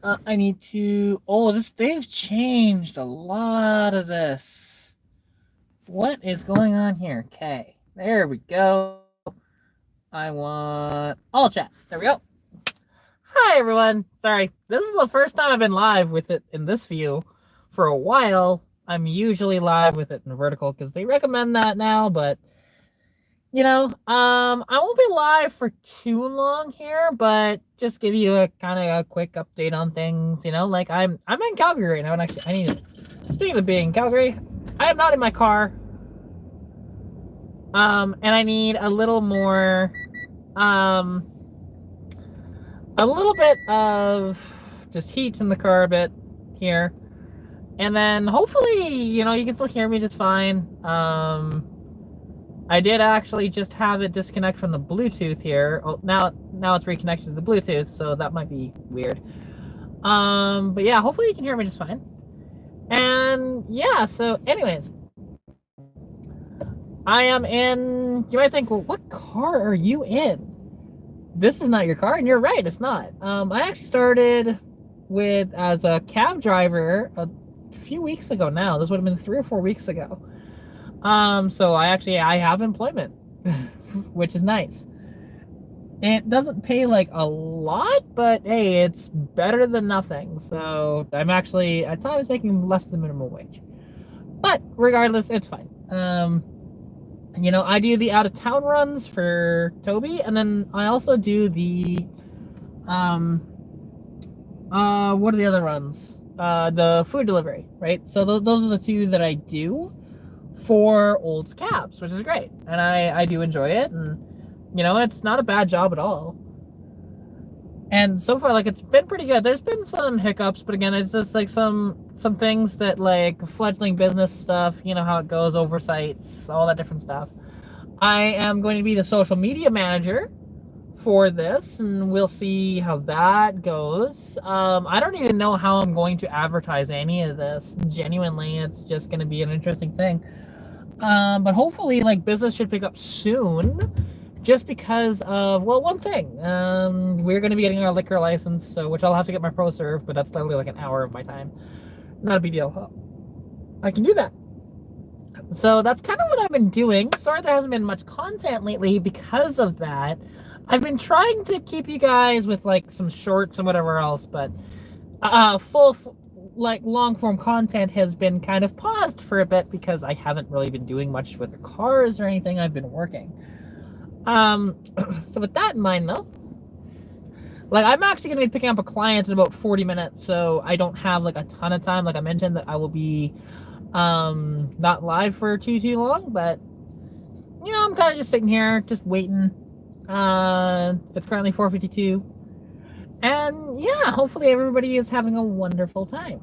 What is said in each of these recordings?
I need to... Oh, they've changed a lot of this. What is going on here? Okay, there we go. I want all chat. There we go. Hi, everyone. Sorry, this is the first time I've been live with it in this view for a while. I'm usually live with it in vertical because they recommend that now, but I won't be live for too long here, but just give you a kind of a quick update on things. Like I'm in Calgary right now, and actually I need to. Speaking of being in Calgary, I am not in my car. And I need a little more, a little bit of just heat in the car a bit here, and then hopefully you can still hear me just fine. I did actually just have it disconnect from the Bluetooth here. Oh, now it's reconnected to the Bluetooth, so that might be weird. But yeah, hopefully you can hear me just fine. And yeah, so anyways, I am in... You might think, well, what car are you in? This is not your car, and you're right, it's not. I actually started as a cab driver a few weeks ago now. This would have been 3 or 4 weeks ago. So I have employment, which is nice. It doesn't pay like a lot, but hey, it's better than nothing. So I'm actually at times making less than minimum wage, but regardless, it's fine. I do the out of town runs for Toby, and then I also do the what are the other runs? The food delivery, right? So those are the two that I do for Old's Cabs, which is great, and I do enjoy it, and it's not a bad job at all. And so far, like, it's been pretty good. There's been some hiccups, but again, it's just like some things that, like, fledgling business stuff, how it goes, oversights, all that different stuff. I am going to be the social media manager for this, and we'll see how that goes. I don't even know how I'm going to advertise any of this. Genuinely, it's just going to be an interesting thing. But hopefully, like, business should pick up soon, just because of, well, one thing. We're going to be getting our liquor license, which I'll have to get my pro serve, but that's literally like an hour of my time. Not a big deal. I can do that. So that's kind of what I've been doing. Sorry there hasn't been much content lately because of that. I've been trying to keep you guys with like some shorts and whatever else, but like long form content has been kind of paused for a bit because I haven't really been doing much with the cars or anything. I've been working. So with that in mind though, like I'm actually going to be picking up a client in about 40 minutes, so I don't have like a ton of time. Like I mentioned that I will be not live for too long, but I'm kind of just sitting here just waiting. It's currently 4:52, and yeah, hopefully everybody is having a wonderful time.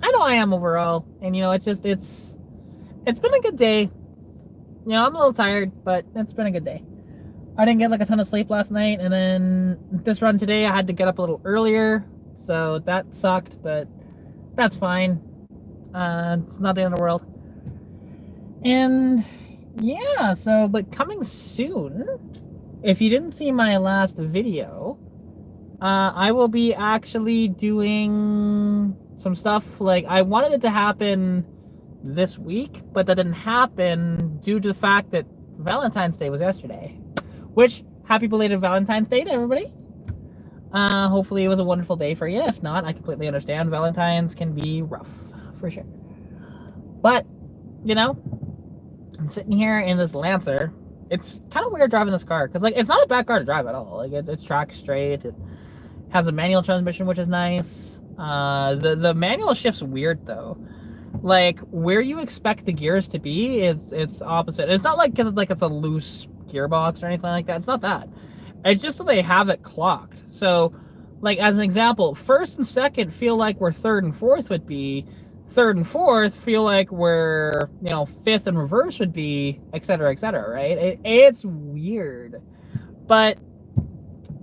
I know I am overall, and it's been a good day. I'm a little tired, but it's been a good day. I didn't get like a ton of sleep last night, and then this run today I had to get up a little earlier, so that sucked, but that's fine. It's not the end of the world. And yeah, but coming soon, if you didn't see my last video, I will be actually doing some stuff. Like, I wanted it to happen this week, but that didn't happen due to the fact that Valentine's Day was yesterday. Which, happy belated Valentine's Day to everybody. Hopefully it was a wonderful day for you. If not, I completely understand. Valentine's can be rough, for sure. But, I'm sitting here in this Lancer. It's kind of weird driving this car, because, like, it's not a bad car to drive at all. Like, it's track straight. It has a manual transmission, which is nice. The manual shift's weird, though. Like, where you expect the gears to be, it's opposite. It's not like, because it's a loose gearbox or anything like that. It's not that. It's just that they have it clocked. So, like, as an example, first and second feel like where third and fourth would be. Third and fourth feel like where, fifth and reverse would be, etc., right? It's weird. But,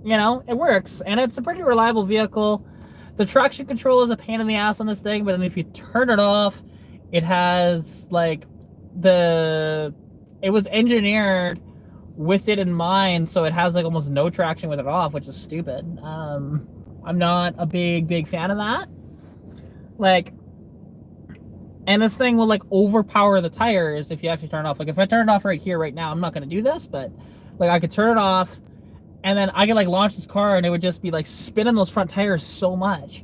it works. And it's a pretty reliable vehicle. The traction control is a pain in the ass on this thing, but then if you turn it off, it has, like, it was engineered with it in mind, so it has, like, almost no traction with it off, which is stupid. I'm not a big fan of that. Like, and this thing will like overpower the tires if you actually turn it off. Like if I turn it off right here, right now, I'm not gonna do this, but like I could turn it off and then I could like launch this car and it would just be like spinning those front tires so much.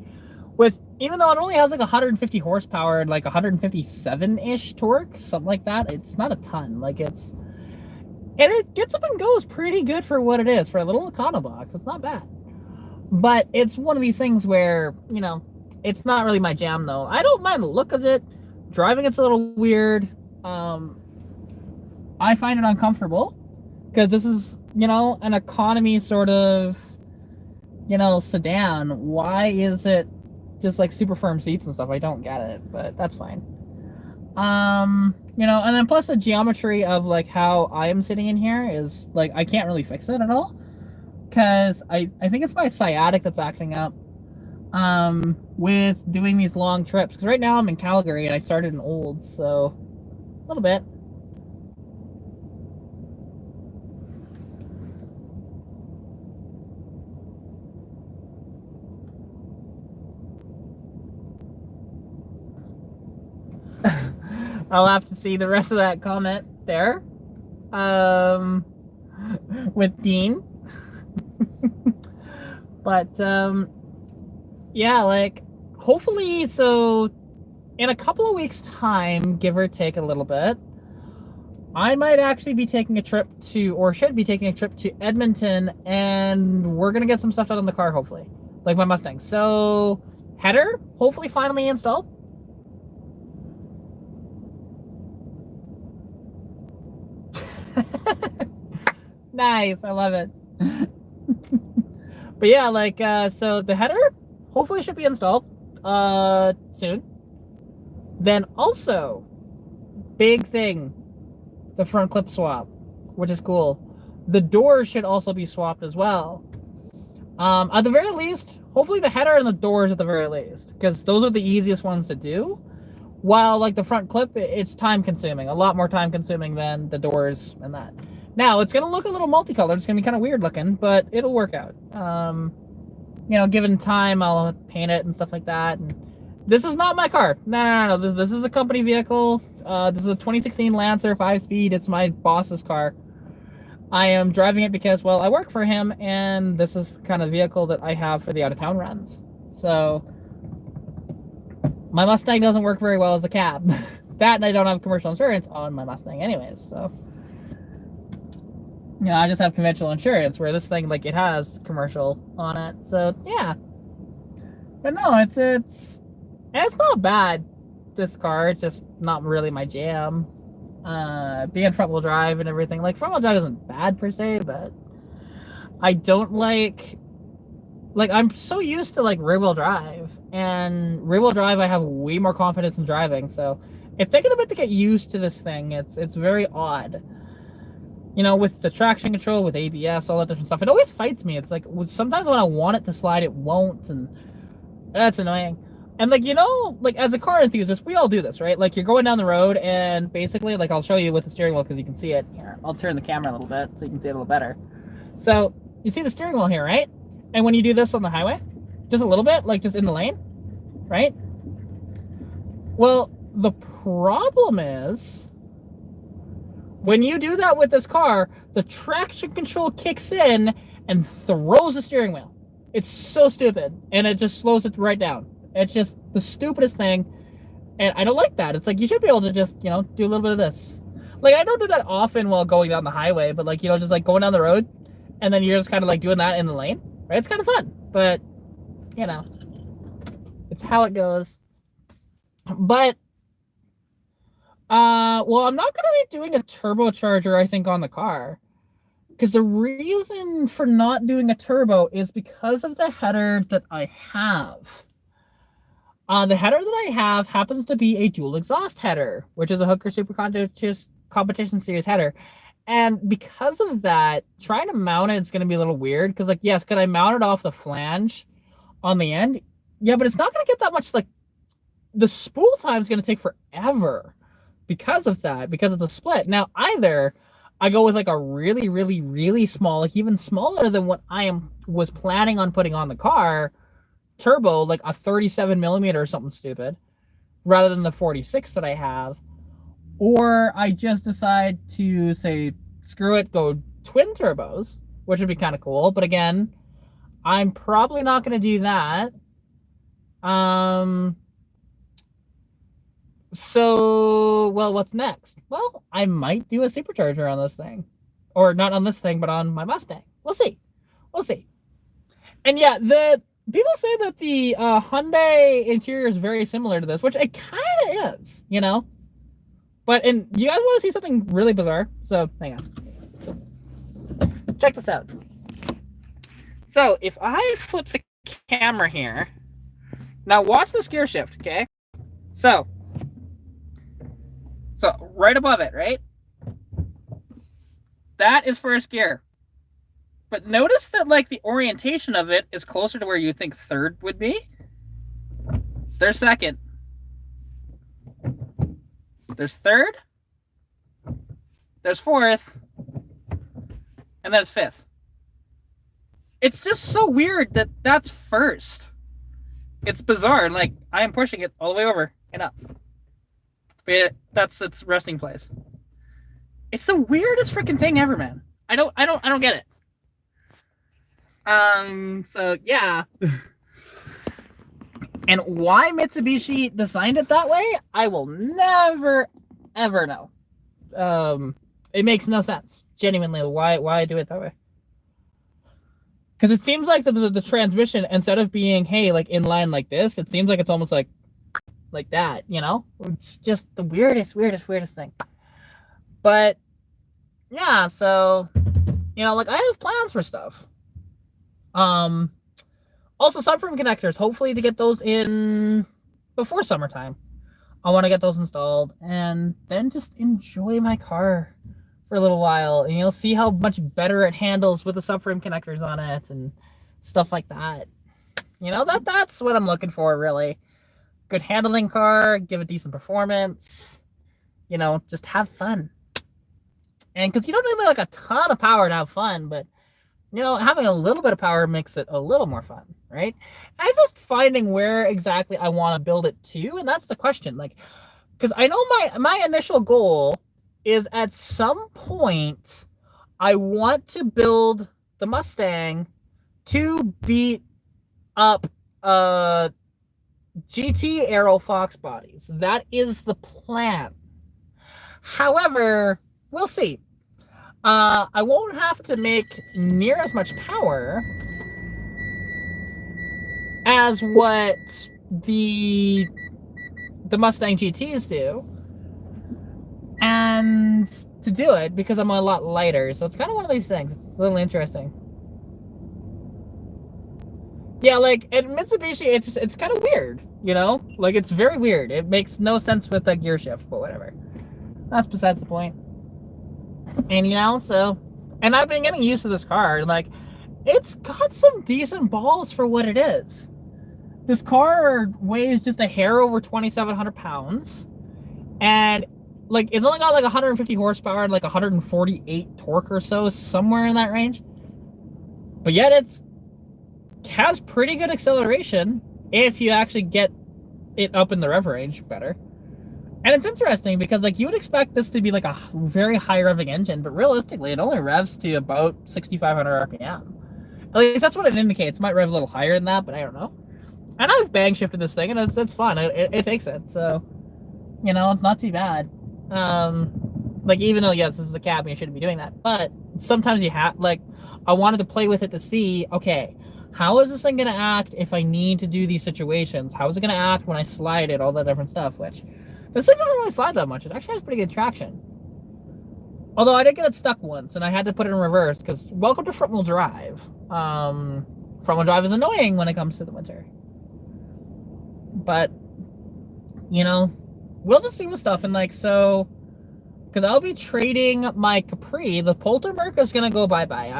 With, even though it only has like 150 horsepower and like 157-ish torque, something like that, it's not a ton. Like it's, and it gets up and goes pretty good for what it is. For a little Econobox, it's not bad. But it's one of these things where, you know, it's not really my jam though. I don't mind the look of it. Driving it's a little weird. I find it uncomfortable because this is, you know, an economy sort of, you know, sedan. Why is it just like super firm seats and stuff? I don't get it, but that's fine. You know, and then plus the geometry of like how I am sitting in here is like I can't really fix it at all because I think it's my sciatic that's acting up with doing these long trips, because right now I'm in Calgary and I started in Olds, so a little bit. I'll have to see the rest of that comment there with Dean. But yeah, like hopefully, so in a couple of weeks time, give or take a little bit, I might actually be taking a trip to, or should be taking a trip to Edmonton, and we're gonna get some stuff done on the car, hopefully, like my Mustang. So header hopefully finally installed. Nice, I love it. But yeah, like so the header hopefully should be installed soon. Then also, big thing, the front clip swap, which is cool. The doors should also be swapped as well. At the very least, hopefully the header and the doors at the very least, because those are the easiest ones to do. While like the front clip, it's time consuming, a lot more time consuming than the doors and that. Now it's gonna look a little multicolored. It's gonna be kind of weird looking, but it'll work out. You know, given time, I'll paint it and stuff like that. And this is not my car. No. This is a company vehicle. This is a 2016 Lancer 5-speed. It's my boss's car. I am driving it because, well, I work for him, and this is the kind of vehicle that I have for the out-of-town runs. So my Mustang doesn't work very well as a cab. That, and I don't have commercial insurance on my Mustang anyways, so, you know, I just have conventional insurance, where this thing, like, it has commercial on it. So yeah, but no, it's not bad, this car. It's just not really my jam. Being front wheel drive and everything, like front wheel drive isn't bad per se, but I don't like I'm so used to like rear wheel drive, and rear wheel drive I have way more confidence in driving. So it's taken a bit to get used to this thing. It's very odd, you know, with the traction control, with ABS, all that different stuff. It always fights me. It's like sometimes when I want it to slide, it won't, and that's annoying. And like, you know, like as a car enthusiast, we all do this, right? Like you're going down the road, and basically, like I'll show you with the steering wheel because you can see it here. I'll turn the camera a little bit so you can see it a little better. So you see the steering wheel here, right? And when you do this on the highway, just a little bit, like just in the lane, right? Well, the problem is when you do that with this car, the traction control kicks in and throws the steering wheel. It's so stupid, and it just slows it right down. It's just the stupidest thing, and I don't like that. It's like you should be able to just, you know, do a little bit of this. Like I don't do that often while going down the highway, but like, you know, just like going down the road, and then you're just kind of like doing that in the lane, right? It's kind of fun, but you know, it's how it goes. But well, I'm not gonna be doing a turbocharger, I think, on the car. Because the reason for not doing a turbo is because of the header that I have. The header that I have happens to be a dual exhaust header, which is a Hooker Super Competition Series header. And because of that, trying to mount it is going to be a little weird. Because, like, yes, could I mount it off the flange on the end? Yeah, but it's not going to get that much, like, the spool time is going to take forever because of that, because it's a split. Now, either I go with, like, a really small, like, even smaller than what I was planning on putting on the car, turbo, like a 37 millimeter or something stupid, rather than the 46 that I have. Or I just decide to say, screw it, go twin turbos, which would be kind of cool. But again, I'm probably not going to do that. So, well, what's next? Well, I might do a supercharger on this thing. Or not on this thing, but on my Mustang. We'll see. We'll see. And yeah, the people say that the Hyundai interior is very similar to this, which it kind of is, you know? But, and you guys want to see something really bizarre? So, hang on. Check this out. So, if I flip the camera here, now watch this gear shift, okay? So right above it, right? That is first gear. But notice that, like, the orientation of it is closer to where you think third would be. There's second. There's third. There's fourth. And there's fifth. It's just so weird that that's first. It's bizarre. Like, I am pushing it all the way over and up. But that's its resting place. It's the weirdest freaking thing ever, man. I don't get it. So yeah. And why Mitsubishi designed it that way, I will never ever know. It makes no sense. Genuinely, why do it that way? Because it seems like the transmission, instead of being, hey, like in line like this, it seems like it's almost like that, you know? It's just the weirdest thing. But yeah, so, you know, like, I have plans for stuff. Also subframe connectors, hopefully to get those in before summertime. I want to get those installed and then just enjoy my car for a little while, and you'll see how much better it handles with the subframe connectors on it and stuff like that. You know, that's what I'm looking for, really. Good handling car, give it decent performance, you know, just have fun. And because you don't need like a ton of power to have fun, but, you know, having a little bit of power makes it a little more fun, right? And it's just finding where exactly I want to build it to, and that's the question. Like, because I know my initial goal is at some point I want to build the Mustang to beat up GT Aero Fox bodies. That is the plan. However, we'll see. I won't have to make near as much power as what the Mustang GTs do, and to do it because I'm a lot lighter. So it's kind of one of these things. It's a little interesting. Yeah, like, and Mitsubishi, it's kind of weird, you know? Like, it's very weird. It makes no sense with the gear shift, but whatever. That's besides the point. And, you know, so, and I've been getting used to this car, and, like, it's got some decent balls for what it is. This car weighs just a hair over 2,700 pounds, and, like, it's only got, like, 150 horsepower and, like, 148 torque or so, somewhere in that range. But yet it has pretty good acceleration if you actually get it up in the rev range better. And it's interesting because, like, you would expect this to be like a very high revving engine, but realistically, it only revs to about 6,500 RPM. At least that's what it indicates. It might rev a little higher than that, but I don't know. And I've bang shifted this thing, and it's fun. It takes it, so, you know, it's not too bad. Like, even though, yes, this is a cab, and you shouldn't be doing that, but sometimes you have, like, I wanted to play with it to see, okay, how is this thing going to act if I need to do these situations? How is it going to act when I slide it? All that different stuff, which this thing doesn't really slide that much. It actually has pretty good traction. Although I did get it stuck once, and I had to put it in reverse, because welcome to front-wheel drive. Front-wheel drive is annoying when it comes to the winter. But, you know, we'll just see with stuff, and, like, so, because I'll be trading my Capri. The Poltermerc is going to go bye-bye.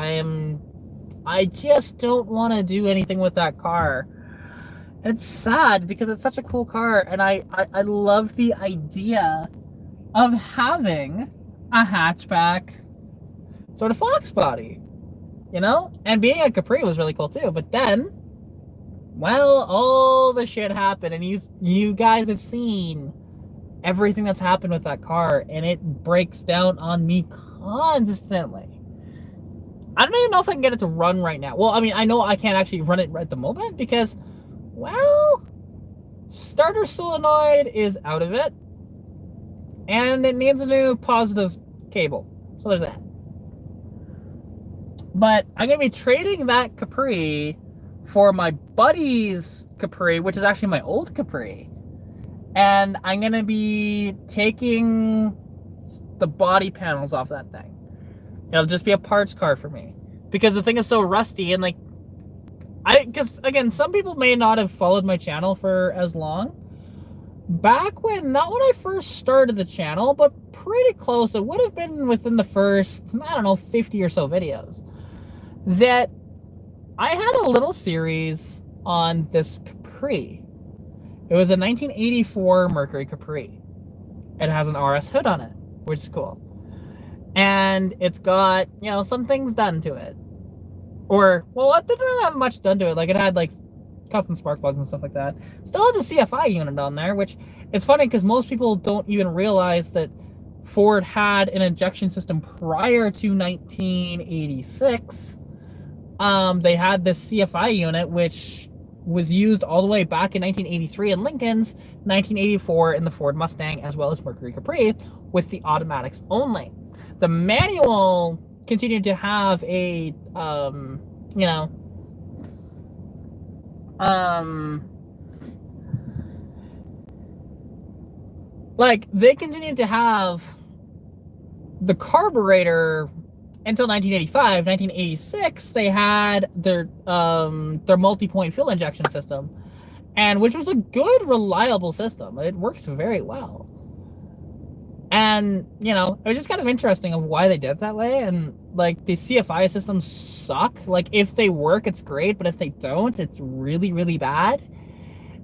I just don't want to do anything with that car. And it's sad because it's such a cool car, and I love the idea of having a hatchback sort of Fox body, you know? And being a Capri was really cool too, but then Well, all the shit happened, and you guys have seen everything that's happened with that car, and it breaks down on me constantly. I don't even know if I can get it to run right now. Well, I mean, I know I can't actually run it at the moment because, well, starter solenoid is out of it, and it needs a new positive cable. So there's that. But I'm going to be trading that Capri for my buddy's Capri, which is actually my old Capri. And I'm going to be taking the body panels off that thing. It'll just be a parts car for me. Because the thing is so rusty, and like, because again, some people may not have followed my channel for as long. Back when, not when I first started the channel, but pretty close, it would have been within the first, I don't know, 50 or so videos, that I had a little series on this Capri. It was a 1984 Mercury Capri. It has an RS hood on it, which is cool. And it's got, you know, some things done to it. Or, well, it didn't really have much done to it. Like, it had, like, custom spark plugs and stuff like that. Still had the CFI unit on there, which, it's funny because most people don't even realize that Ford had an injection system prior to 1986. They had this CFI unit, which was used all the way back in 1983 in Lincoln's, 1984 in the Ford Mustang, as well as Mercury Capri, with the automatics only. The manual continued to have a, you know, like, they continued to have the carburetor until 1985. 1986, they had their multi-point fuel injection system, and which was a good, reliable system. It works very well. And, you know, it was just kind of interesting of why they did it that way. And, like, the CFI systems suck. Like, if they work, it's great, but if they don't, it's really, really bad.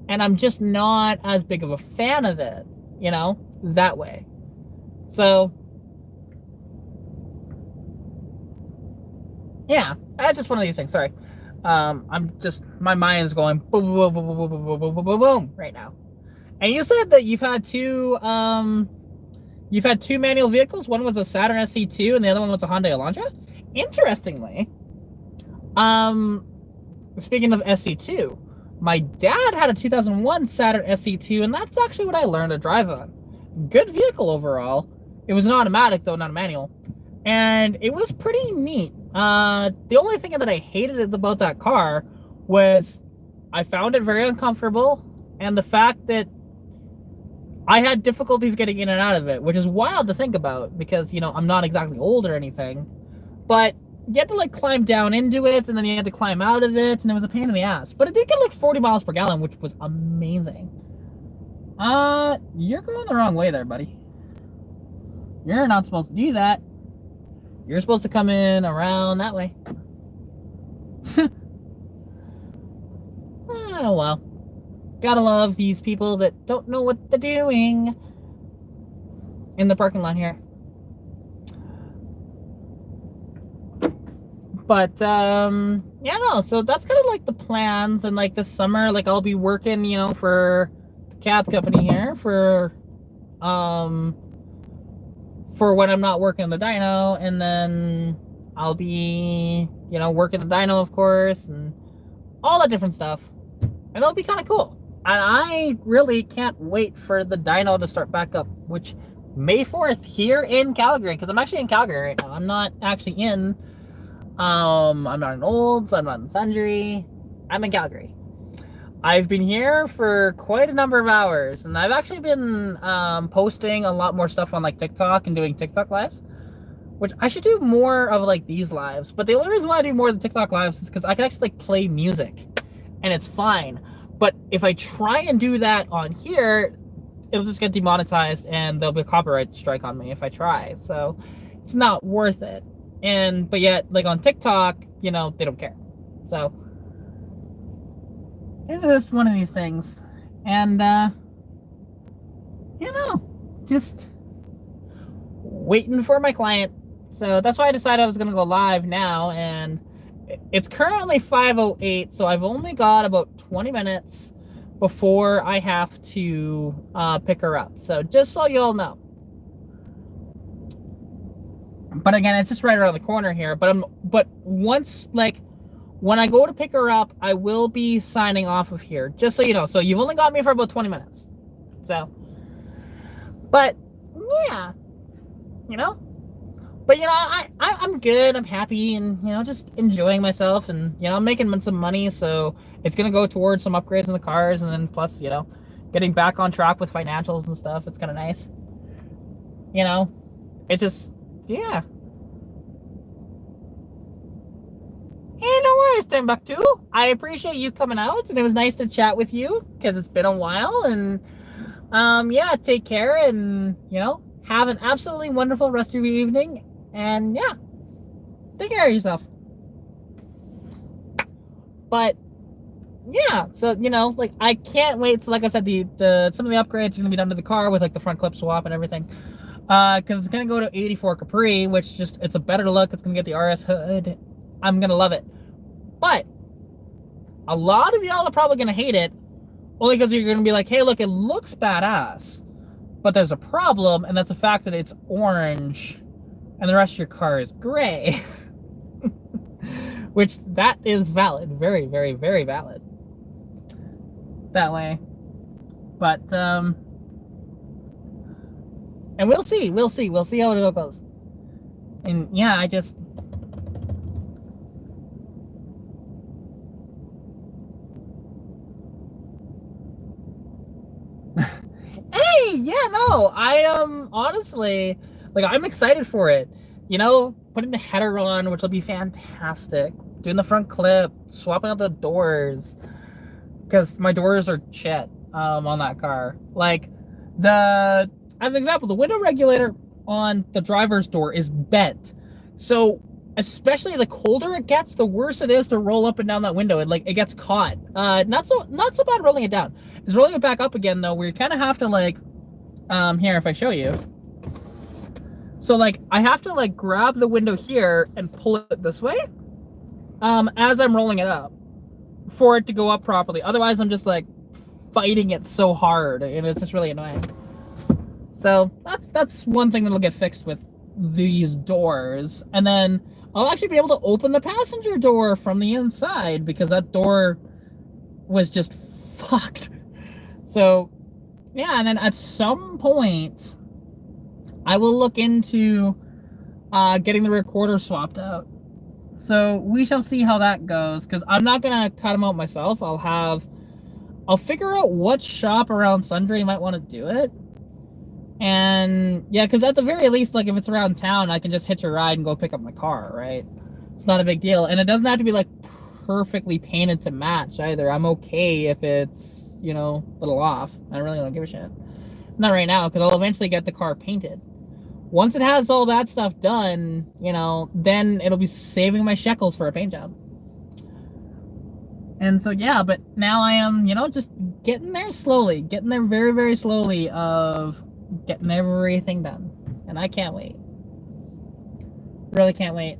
And I'm just not as big of a fan of it, you know, that way. So, yeah, that's just one of these things. Sorry. I'm just, my mind is going boom, boom, boom, boom, boom, boom, boom, boom, boom, boom right now. And you said that you've had two manual vehicles. One was a Saturn SC2 and the other one was a Hyundai Elantra. Interestingly, speaking of SC2, my dad had a 2001 Saturn SC2, and that's actually what I learned to drive on. Good vehicle overall. It was an automatic though, not a manual. And it was pretty neat. The only thing that I hated about that car was I found it very uncomfortable, and the fact that I had difficulties getting in and out of it, which is wild to think about because, you know, I'm not exactly old or anything, but you had to, like, climb down into it, and then you had to climb out of it, and it was a pain in the ass. But it did get, like, 40 miles per gallon, which was amazing. You're going the wrong way there, buddy. You're not supposed to do that. You're supposed to come in around that way. Oh, well. Gotta love these people that don't know what they're doing in the parking lot here. But, yeah, no, so that's kind of like the plans. And like this summer, like I'll be working, you know, for the cab company here for when I'm not working the dyno. And then I'll be, you know, working the dyno, of course, and all that different stuff. And it'll be kind of cool. And I really can't wait for the dyno to start back up, which May 4th here in Calgary, because I'm actually in Calgary right now. I'm not actually in, I'm not in Olds, I'm not in Sundre, I'm in Calgary. I've been here for quite a number of hours, and I've actually been posting a lot more stuff on like TikTok and doing TikTok lives, which I should do more of like these lives. But the only reason why I do more of the TikTok lives is because I can actually like play music, and it's fine. But if I try and do that on here, it'll just get demonetized and there'll be a copyright strike on me if I try. So it's not worth it. But yet, like on TikTok, you know, they don't care. So it's just one of these things. And, you know, just waiting for my client. So that's why I decided I was going to go live now and it's currently 5:08, so I've only got about 20 minutes before I have to pick her up. So just so you all know. But again, it's just right around the corner here. But once, like, when I go to pick her up, I will be signing off of here, just so you know. So you've only got me for about 20 minutes. So, but yeah, you know. But I'm good. I'm happy, and just enjoying myself, and I'm making some money, so it's gonna go towards some upgrades in the cars, and then plus getting back on track with financials and stuff. It's kind of nice. It's just yeah. Hey, no worries, Timbuktu. I appreciate you coming out, and it was nice to chat with you because it's been a while. And yeah, take care, and have an absolutely wonderful rest of your evening. And yeah, take care of yourself. But yeah, so like, I can't wait. So like I said, the some of the upgrades are gonna be done to the car with like the front clip swap and everything. Because it's gonna go to 84 Capri, which it's a better look. It's gonna get the RS hood. I'm gonna love it. But a lot of y'all are probably gonna hate it, only because you're gonna be like, hey, look, it looks badass, but there's a problem, and that's the fact that it's orange and the rest of your car is gray. Which that is valid. Very, very, very valid. That way. But and we'll see how it all goes. And yeah, I just hey, yeah, no, I am honestly, like, I'm excited for it. Putting the header on, which will be fantastic. Doing the front clip, swapping out the doors, because my doors are shit on that car. Like, as an example, the window regulator on the driver's door is bent. So especially the colder it gets, the worse it is to roll up and down that window. It gets caught. Not so bad rolling it down. It's rolling it back up again though, where you kind of have to like, here, if I show you. So like, I have to like grab the window here and pull it this way, as I'm rolling it up, for it to go up properly. Otherwise, I'm just like fighting it so hard, and it's just really annoying. So that's one thing that'll get fixed with these doors. And then I'll actually be able to open the passenger door from the inside, because that door was just fucked. So yeah, and then at some point I will look into getting the recorder swapped out. So we shall see how that goes, because I'm not gonna cut them out myself. I'll figure out what shop around Sundre might want to do it. And yeah, because at the very least, like, if it's around town, I can just hitch a ride and go pick up my car, right? It's not a big deal. And it doesn't have to be like perfectly painted to match either. I'm okay if it's a little off. I really don't give a shit. Not right now, because I'll eventually get the car painted. Once it has all that stuff done, then it'll be saving my shekels for a paint job. And so yeah, but now I am, just getting there slowly, getting there very, very slowly, of getting everything done. And I can't wait. Really can't wait.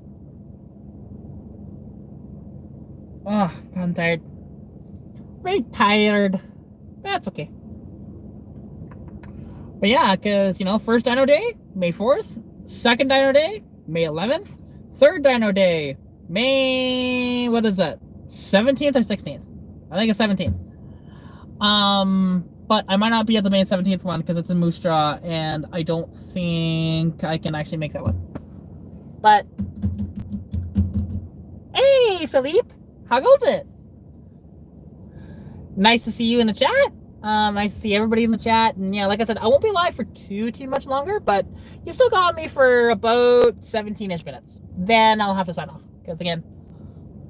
Oh, I'm tired. Very tired. That's okay. But yeah, because, first dyno day, May 4th. Second dyno day, May 11th. Third dyno day, May, what is that? 17th or 16th? I think it's 17th. But I might not be at the May 17th one, because it's in Moose Jaw, and I don't think I can actually make that one. But hey, Philippe, how goes it? Nice to see you in the chat. Nice to see everybody in the chat. And yeah, like I said, I won't be live for too much longer, but you still got me for about 17-ish minutes. Then I'll have to sign off, because again,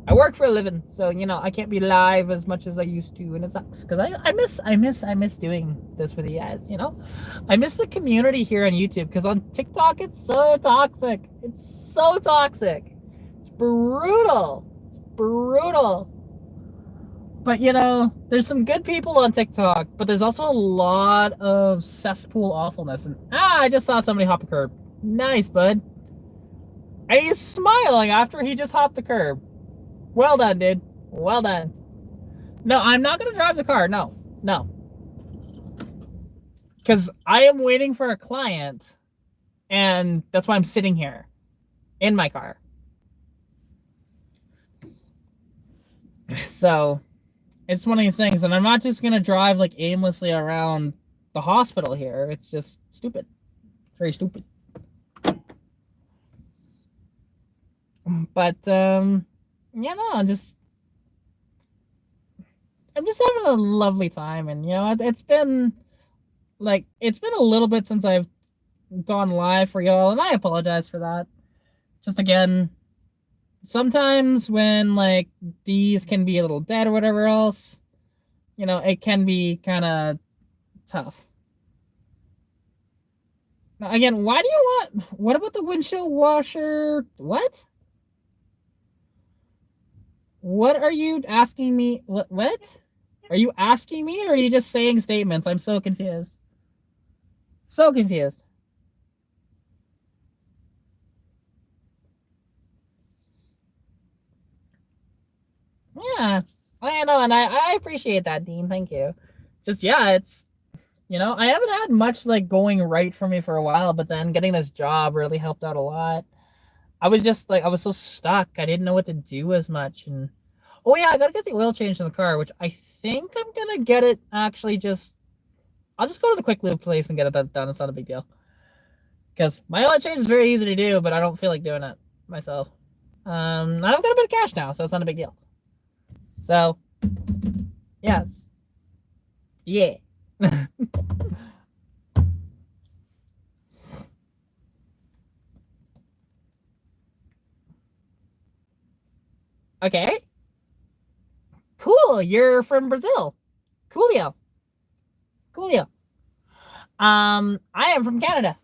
I work for a living, so I can't be live as much as I used to, and it sucks, because I miss doing this with you guys. I miss the community here on YouTube, because on TikTok it's so toxic. It's so toxic. It's brutal. It's brutal. But there's some good people on TikTok, but there's also a lot of cesspool awfulness. And I just saw somebody hop a curb. Nice, bud. And he's smiling after he just hopped the curb. Well done, dude. Well done. No, I'm not gonna drive the car. No, no, because I am waiting for a client, and that's why I'm sitting here in my car. So it's one of these things, and I'm not just gonna drive like aimlessly around the hospital here. It's just stupid. Very stupid. But yeah, no, I'm just having a lovely time, and it's been a little bit since I've gone live for y'all, and I apologize for that. Just again, sometimes when like these can be a little dead or whatever else, it can be kind of tough. Now, again, why do you want? What about the windshield washer? What? What are you asking me? What? Are you asking me, or are you just saying statements? I'm so confused. So confused. Yeah, I know, and I appreciate that, Dean. Thank you. Just yeah, it's I haven't had much like going right for me for a while, but then getting this job really helped out a lot. I was just like I was so stuck. I didn't know what to do as much, and oh yeah, I gotta get the oil changed in the car, which I think I'm gonna get it actually just I'll just go to the quick lube place and get it done. It's not a big deal. Because my oil change is very easy to do, but I don't feel like doing it myself. I've got a bit of cash now, so it's not a big deal. So, yes. Yeah. Okay. Cool. You're from Brazil. Coolio. Coolio. I am from Canada.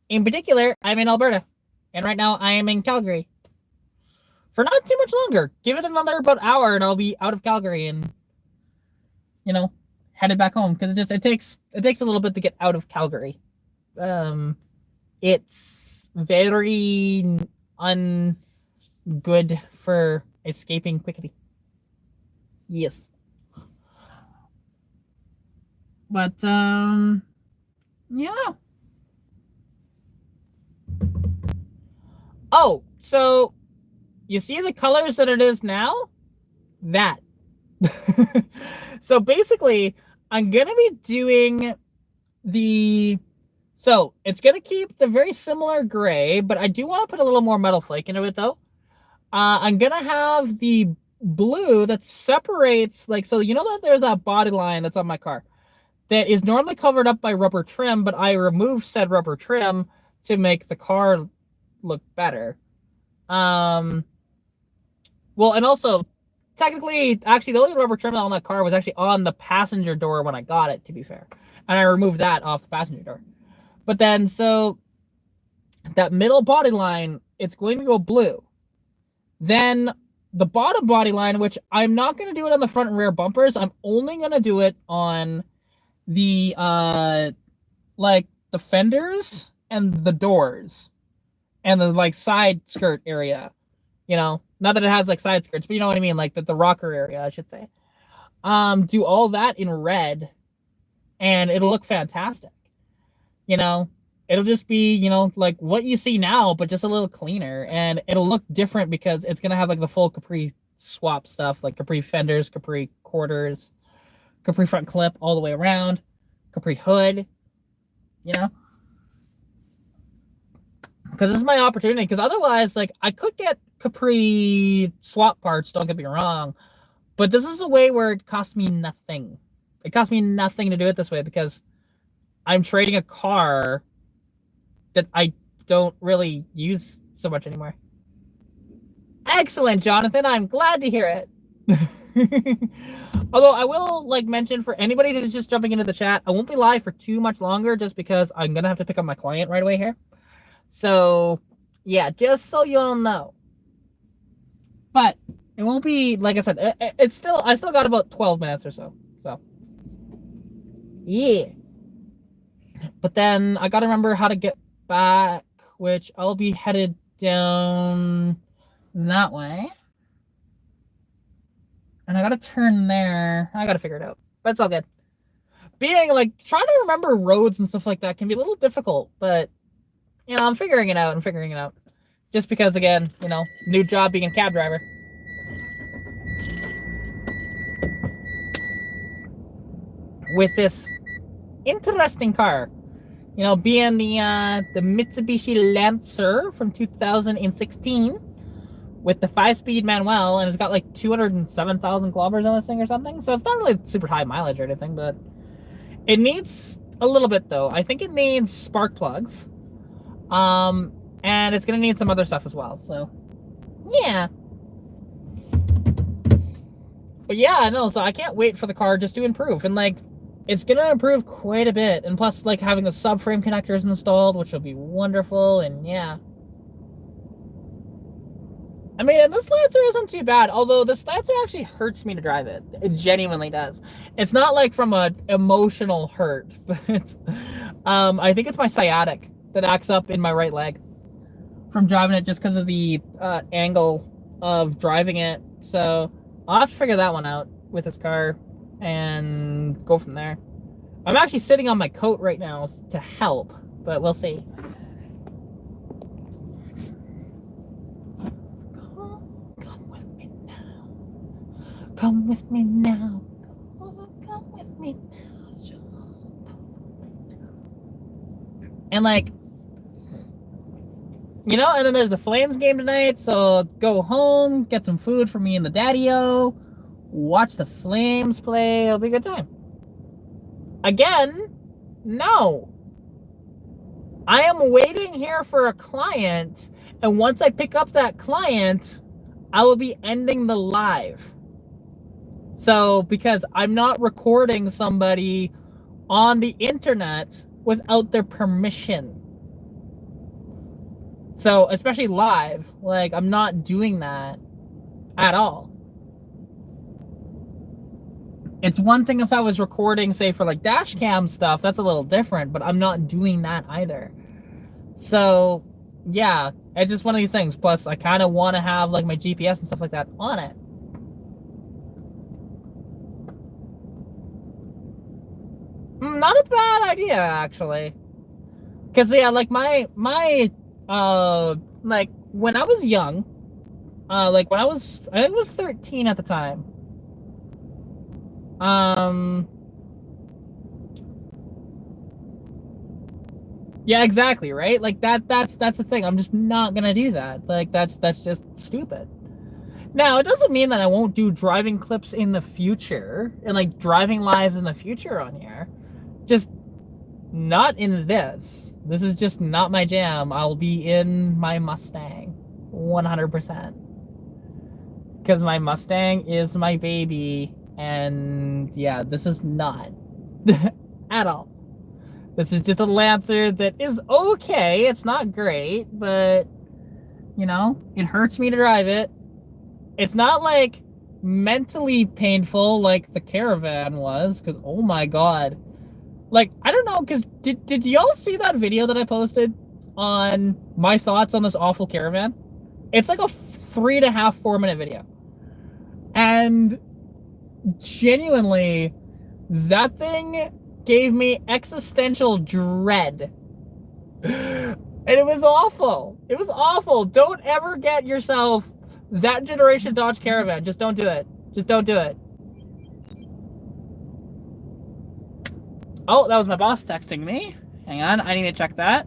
In particular, I'm in Alberta. And right now I am in Calgary. For not too much longer. Give it another about hour and I'll be out of Calgary and headed back home because it takes a little bit to get out of Calgary. It's very ungood for escaping quickly. Yes. But yeah. Oh, so you see the colors that it is now? That. So basically, I'm gonna be doing so it's gonna keep the very similar gray, but I do want to put a little more metal flake into it though. I'm gonna have the blue that separates, like, so that there's that body line that's on my car that is normally covered up by rubber trim, but I removed said rubber trim to make the car look better. Well, and also, technically, actually, the only rubber trim on that car was actually on the passenger door when I got it, to be fair. And I removed that off the passenger door. But then, so, that middle body line, it's going to go blue. Then, the bottom body line, which I'm not going to do it on the front and rear bumpers, I'm only going to do it on the, like, the fenders and the doors. And the, like, side skirt area. Not that it has like side skirts, but you know what I mean, like the rocker area, I should say. Do all that in red, and it'll look fantastic. It'll just be like what you see now, but just a little cleaner, and it'll look different because it's gonna have like the full Capri swap stuff, like Capri fenders, Capri quarters, Capri front clip all the way around, Capri hood. Because this is my opportunity. Because otherwise, like, I could get Capri swap parts, don't get me wrong. But this is a way where it costs me nothing. It costs me nothing to do it this way because I'm trading a car that I don't really use so much anymore. Excellent, Jonathan. I'm glad to hear it. Although I will like mention for anybody that is just jumping into the chat, I won't be live for too much longer just because I'm going to have to pick up my client right away here. So, yeah, just so you all know. But it won't be, like I said, I still got about 12 minutes or so. So, yeah. But then I got to remember how to get back, which I'll be headed down that way. And I gotta turn there. I gotta figure it out. But it's all good. Being like, trying to remember roads and stuff like that can be a little difficult, but, you know, I'm figuring it out. I'm figuring it out. Just because, again, you know, new job being a cab driver. With this interesting car. You know, being the Mitsubishi Lancer from 2016 with the 5-speed manual, and it's got like 207,000 kilometers on this thing or something. So it's not really super high mileage or anything, but it needs a little bit though. I think it needs spark plugs. And it's gonna need some other stuff as well. So yeah. But yeah, no, so I can't wait for the car just to improve. And like, it's gonna improve quite a bit. And plus, like, having the subframe connectors installed, which will be wonderful. And yeah. I mean, this Lancer isn't too bad. Although this Lancer actually hurts me to drive it. It genuinely does. It's not like from an emotional hurt, but it's, I think it's my sciatic that acts up in my right leg from driving it just because of the angle of driving it. So I'll have to figure that one out with this car and go from there. I'm actually sitting on my coat right now to help, but we'll see. Come with me now. Come with me now. Come with me now. And like, you know, and then there's the Flames game tonight, so go home, get some food for me and the daddy-o, watch the Flames play, it'll be a good time. Again, no. I am waiting here for a client, and once I pick up that client, I will be ending the live. So, because I'm not recording somebody on the internet without their permission. So, especially live, like, I'm not doing that at all. It's one thing if I was recording, say, for like dash cam stuff, that's a little different, but I'm not doing that either. So, yeah, it's just one of these things. Plus, I kind of want to have like my GPS and stuff like that on it. Not a bad idea, actually. Because, yeah, like my like when I was young, like when I think I was 13 at the time. Yeah, exactly, right? Like that's the thing. I'm just not gonna do that. Like that's just stupid. Now, it doesn't mean that I won't do driving clips in the future and like driving lives in the future on here. Just not in this. This is just not my jam. I'll be in my Mustang 100%. Because my Mustang is my baby. And yeah, this is not at all. This is just a Lancer that is okay. It's not great, but you know, it hurts me to drive it. It's not like mentally painful like the Caravan was, because oh my god. Like, I don't know, because did y'all see that video that I posted on my thoughts on this awful Caravan? It's like a 3.5, 4-minute video. And genuinely, that thing gave me existential dread. And it was awful. It was awful. Don't ever get yourself that generation Dodge Caravan. Just don't do it. Just don't do it. Oh, that was my boss texting me. Hang on, I need to check that.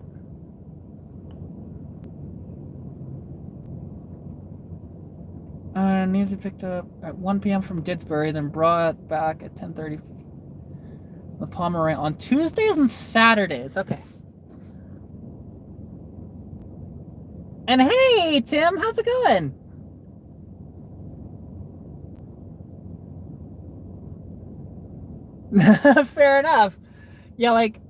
Needs to be picked up at 1 p.m. from Didsbury, then brought back at 10:30. The Pomeranian on Tuesdays and Saturdays. Okay. And hey, Tim, how's it going? Fair enough. Yeah, like,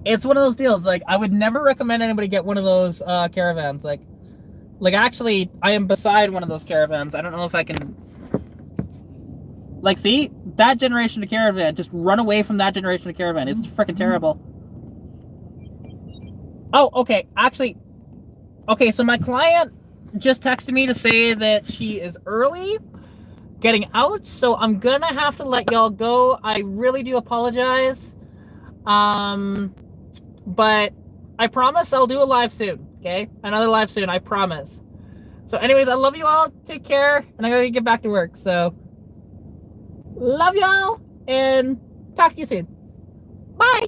it's one of those deals. Like, I would never recommend anybody get one of those Caravans. Like, actually, I am beside one of those Caravans. I don't know if I can... Like, see? That generation of Caravan. Just run away from that generation of Caravan. It's freaking terrible. Oh, okay. Actually... Okay, so my client just texted me to say that she is early. getting out, so I'm gonna have to let y'all go. I really do apologize. But I promise I'll do a live soon, okay? Another live soon, I promise. So anyways, I love you all. Take care, and I gotta get back to work. So love y'all, and talk to you soon. Bye.